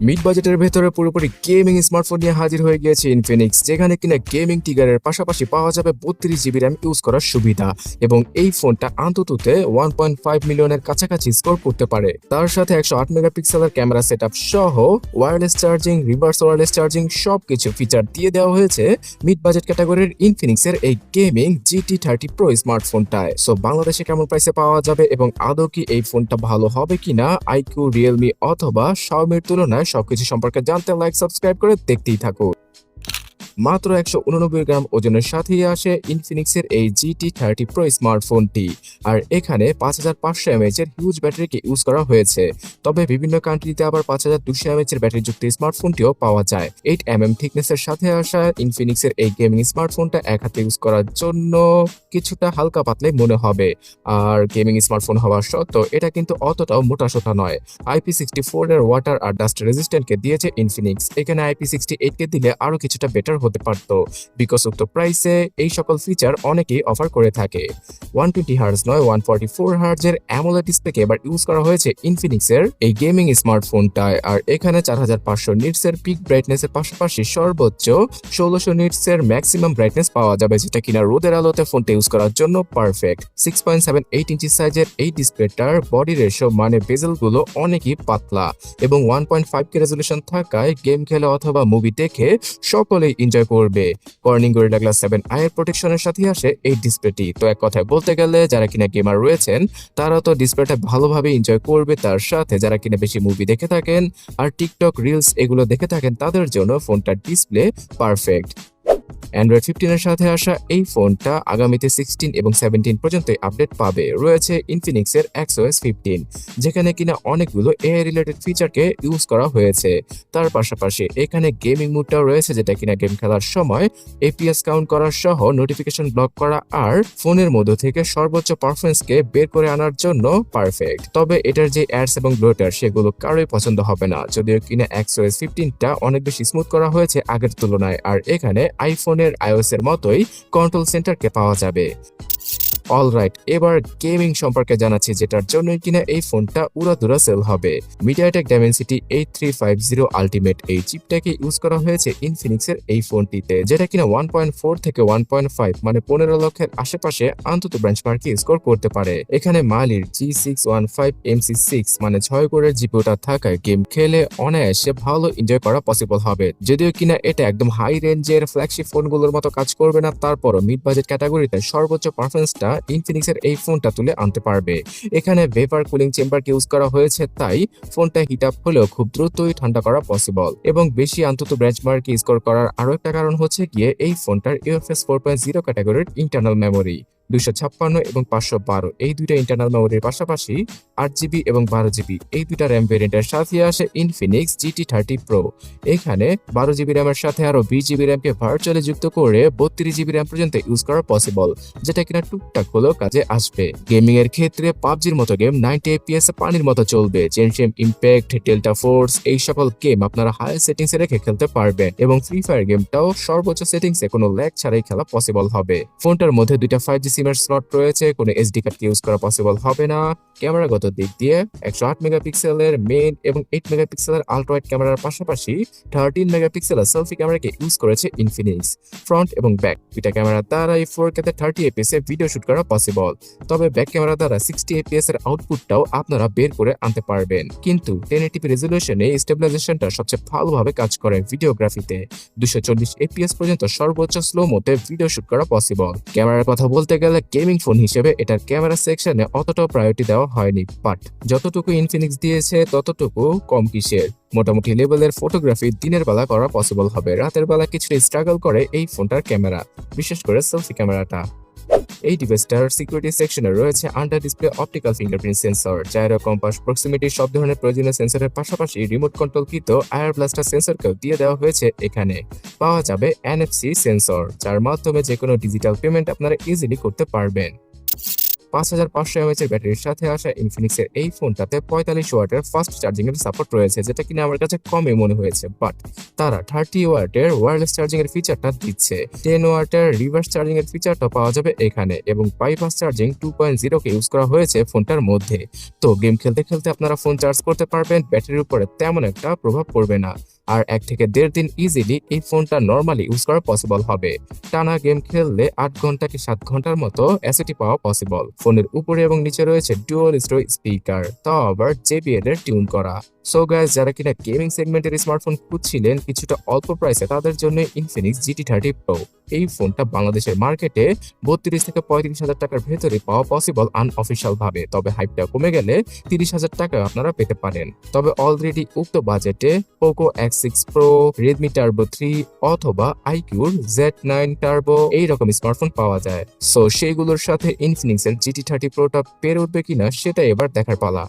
Mid বাজেটের ভেতরে পুরোপুরি গেমিং স্মার্টফোন নিয়ে হাজির হয়ে গিয়েছে ইনফিনিক্স, যেখানে কিনা গেমিং টিগারের পাশাপাশি পাওয়া যাবে 32 জিবি র্যাম ইউজ করার সুবিধা। এবং এই ফোনটা আন্ততুতে 1.5 মিলিয়নের কাছাকাছি স্কোর করতে পারে। তার সাথে 108 মেগাপিক্সেলের ক্যামেরা সেটআপ সহ wireless charging, reverse wireless charging সবকিছু ফিচার দিয়ে দেওয়া হয়েছে মিড বাজেট ক্যাটাগরির ইনফিনিক্সের এই গেমিং GT30 Pro স্মার্টফোনটায়। সো বাংলাদেশে কেমন প্রাইসে পাওয়া যাবে এবং আদৌ কি এই ফোনটা ভালো হবে কিনা iqoo, Realme অথবা Xiaomiর তুলনায় সবকিছু সম্পর্কে জানতে লাইক সাবস্ক্রাইব করে দেখতেই থাকুন। মাত্র 189 গ্রাম ওজনের সাথেই আসে ইনফিনিক্সের এই GT30 Pro স্মার্টফোনটি। আর এখানে 5500 mAh এর হিউজ ব্যাটারিকে ইউজ করা হয়েছে। তবে বিভিন্ন কান্ট্রিতে আবার 5200 mAh এর ব্যাটারিযুক্ত স্মার্টফোনটিও পাওয়া যায়। 8mm থিকনেসের সাথে আসা ইনফিনিক্সের এই গেমিং স্মার্টফোনটা এক হাতে ইউজ করার জন্য কিছুটা হালকা পাতলাই মনে হবে। আর গেমিং স্মার্টফোন হওয়া সত্ত্বেও এটা কিন্তু অতটাও মোটাসোটা নয়। IP64 এর ওয়াটার আর ডাস্ট রেজিস্ট্যান্টকে দিয়েছে ইনফিনিক্স। এখানে IP68 কে দিলে আরো কিছুটা বেটার হতে পারত, বিকজ উক্ত প্রাইসে এই সকল ফিচার অনেকেই অফার করে থাকে। 120 হার্জ নয় 144 হার্জের অ্যামোলেড ডিসপ্লেকে এবার ইউজ করা হয়েছে ইনফিনিক্সের এই গেমিং স্মার্টফোনটায়। আর এখানে 4500 নিটসের পিক ব্রাইটনেসের পাশাপাশি সর্বোচ্চ 1600 নিটসের ম্যাক্সিমাম ব্রাইটনেস পাওয়া যাবে, যেটা কিনা রোদের আলোতে ফোনটা ইউজ করার জন্য পারফেক্ট। 6.78 ইঞ্চি সাইজের এই ডিসপ্লেটার বডি রেশিও মানে বেজেল গুলো অনেকই পাতলা এবং 1.5K রেজলিউশন থাকায় গেম খেলে অথবা মুভি দেখে সকলেই এনজয় করবে। কর্নিং গরিলা গ্লাস 7i এর প্রোটেকশনের সাথে আসে এই ডিসপ্লেটি। তো এক কথায় বলতে গেলে যারা কিনা গেমার রয়েছেন তারা তো ডিসপ্লেটা ভালোভাবে এনজয় করবে, তার সাথে যারা কিনা বেশি মুভি দেখে থাকেন আর টিকটক রিলস এগুলো দেখে থাকেন তাদের জন্য ফোনটার ডিসপ্লে পারফেক্ট। অ্যান্ড্রয়েড 15 এর সাথে আসা এই ফোনটা আগামীতে 16 এবং 17 পর্যন্ত আপডেট পাবে। রয়েছে ইনফিনিক্সের XOS 15, যেখানে কিনা অনেকগুলো AI রিলেটেড ফিচারকে ইউজ করা হয়েছে। তার পাশাপাশি এখানে গেমিং মোডটাও রয়েছে, যেটা কিনা গেম খেলার সময় FPS কাউন্ট করা সহ নোটিফিকেশন ব্লক করা আর ফোনের মধ্যে থেকে সর্বোচ্চ পারফরমেন্সকে বের করে আনার জন্য পারফেক্ট। তবে এটার যে অ্যাডস এবং ব্লোটার সেগুলো কারোই পছন্দ হবে না, যদিও কিনা XOS 15টা অনেক বেশি স্মুথ করা হয়েছে আগের তুলনায়। আর এখানে আইফোনের iOS এর মতোই কন্ট্রোল সেন্টারকে পাওয়া যাবে। অলরাইট, এবার গেমিং সম্পর্কে জানাচ্ছি, যেটার জন্য কিনা এই ফোনটা উড়াধুরা সেল হবে। মিডিয়াটেক ডাইমেনসিটি 8350 আলটিমেট এই চিপটাকে ইউজ করা হয়েছে ইনফিনিক্সের এই ফোনটিতে, যেটা কিনা 1.4 থেকে 1.5 মানে 15 লক্ষের আশেপাশে অন্তত বেঞ্চমার্কে স্কোর করতে পারে। এখানে মালির G615MC6 মানে 6 কোরের জিপিওটা থাকায় গেম খেলে অনায়াসে ভালো এনজয় করা পসিবল হবে। যদিও কিনা এটা একদম হাই রেঞ্জের ফ্ল্যাগশিপ ফোনগুলোর মতো কাজ করবে না, তারপরও মিড বাজেট ক্যাটাগরিতে সর্বোচ্চ পারফরমেন্সটা ইনফিনিক্সের এই ফোনটা তুলে আনতে পারবে। এখানে ভেপার কুলিং চেম্বারকে ইউজ করা হয়েছে, তাই ফোনটা হিট আপ হলেও খুব দ্রুতই ঠান্ডা করা পসিবল। এবং বেশি অন্তত বেঞ্চমার্কে স্কোর করার আরো একটা কারণ হচ্ছে গিয়ে এই ফোনটার UFS 4.0 ক্যাটাগরির ইন্টারনাল মেমোরি। 256 এবং 512 এই দুইটা ইন্টারনাল মেমোরির পাশাপাশি 8GB এবং 12GB এই দুইটা র্যাম ভেরিয়েন্টের সাথে আসে ইনফিনিক্স GT30 Pro। এখানে 12GB র্যামের সাথে আরো 20GB র্যামকে ভার্চুয়ালি যুক্ত করে 32GB র্যাম পর্যন্ত ইউজ করা পসিবল, যেটা কিনা টুকটাক হলেও কাজে আসবে। গেমিং এর ক্ষেত্রে পাবজির মতো গেম 90 FPS পানির মতো চলবে। জেনশিম ইম্প্যাক্ট, ডেল্টা ফোর্স এই সকল গেম আপনারা হাই সেটিংসে রেখে খেলতে পারবেন এবং ফ্রি ফায়ার গেমটাও সর্বোচ্চ সেটিংসে কোনো ল্যাগ ছাড়াই খেলা পসিবল হবে। ফোনটার মধ্যে দুইটা 5G সিমের স্লট রয়েছে, কোনো SD কার্ড ইউজ করা পসিবল হবে না। ক্যামেরাগত দিক দিয়ে 108 মেগাপিক্সেলের মেইন এবং 8 মেগাপিক্সেলের আলট্রা ওয়াইড ক্যামেরার পাশাপাশি 13 মেগাপিক্সেলের সেলফি ক্যামেরাকে ইউজ করেছে ইনফিনিক্স। ফ্রন্ট এবং ব্যাক দুইটা ক্যামেরা দ্বারা এই 4K তে 30 fps এ ভিডিও শুট করা পসিবল। তবে ব্যাক ক্যামেরা দ্বারা 60 fps এর আউটপুটটাও আপনারা বের করে আনতে পারবেন। কিন্তু 1080p রেজলিউশনে স্টেবিলাইজেশনটা সবচেয়ে ভালোভাবে কাজ করে ভিডিওগ্রাফিতে। 240 fps পর্যন্ত সর্বোচ্চ স্লো মোডে ভিডিও শুট করা পসিবল। ক্যামেরার কথা বলতে গেলে গেমিং ফোন হিসেবে এটার ক্যামেরা সেকশনে অতটাও প্রায়োরিটি দেওয়া হয়নি, বাট যতটুকু ইনফিনিক্স দিয়েছে ততটুকু কম কিসের। মোটামুটি লেভেলের ফটোগ্রাফি দিনের বেলা করা পসিবল হবে, রাতের বেলা কিছুটা স্ট্রাগল করে এই ফোনটার ক্যামেরা, বিশেষ করে সেলফি ক্যামেরাটা। এই ডিভাইসটার সিকিউরিটি সেকশনে রয়েছে under display optical fingerprint sensor, gyro compass, proximity সব ধরনের প্রয়োজনীয় সেন্সরের পাশাপাশি রিমোট কন্ট্রোল কৃত আয়ার ব্লাস্টার সেন্সরকেও দিয়ে দেওয়া হয়েছে। এখানে পাওয়া যাবে NFC সেন্সর, যার মাধ্যমে যে কোনো ডিজিটাল পেমেন্ট আপনারা ইজিলি করতে পারবেন। 5500 mAh এর ব্যাটারির সাথে আসা ইনফিনিক্সের এই ফোনটাতে 45 ওয়াটের ফাস্ট চার্জিং এর সাপোর্ট রয়েছে, যেটা কিনা আমার কাছে কমই মনে হয়েছে। বাট তারা 30 ওয়াটের ওয়্যারলেস চার্জিং এর ফিচারটা দিচ্ছে। 10 ওয়াটের রিভার্স চার্জিং এর ফিচারটা পাওয়া যাবে এখানে, এবং বাইপাস চার্জিং 2.0 কে ইউজ করা হয়েছে ফোনটার মধ্যে। তো গেম খেলতে খেলতে আপনারা ফোন চার্জ করতে পারবেন, ব্যাটারির উপরে তেমন একটা প্রভাব পড়বে না। আর 1 থেকে 1.5 দিন ইজিলি এই ফোনটা নর্মালি ইউজ করা পসিবল হবে। টানা গেম খেললে 8 ঘন্টা কি 7 ঘন্টার মতো এসএটি পাওয়া পসিবল। ফোনের উপরে এবং নিচে রয়েছে ডুয়াল স্টোরেজ স্পিকার, তাও আবার JBL এর টিউন করা। সো গাইস, যারা কিনা গেমিং সেগমেন্টের স্মার্টফোন খুঁজছিলেন কিছুটা অল্প প্রাইসে, তাদের জন্য ইনফিনিক্স GT30 Pro এই ফোনটা বাংলাদেশের মার্কেটে 32 থেকে 35 হাজার টাকার ভেতরে পাওয়া পসিবল আনঅফিসিয়াল ভাবে। তবে হাইপটা কমে গেলে 30 হাজার টাকা আপনারা পেতে পারেন। তবে অলরেডি উক্ত বাজেটে Poco X6 Pro, Redmi Turbo 3 অথবা iQOO Z9 Turbo এইরকম স্মার্টফোন পাওয়া যায়। সো সেইগুলোর সাথে ইনফিনিক্সের GT30 Proটা পেরে উঠবে কিনা সেটা এবার দেখার পালা।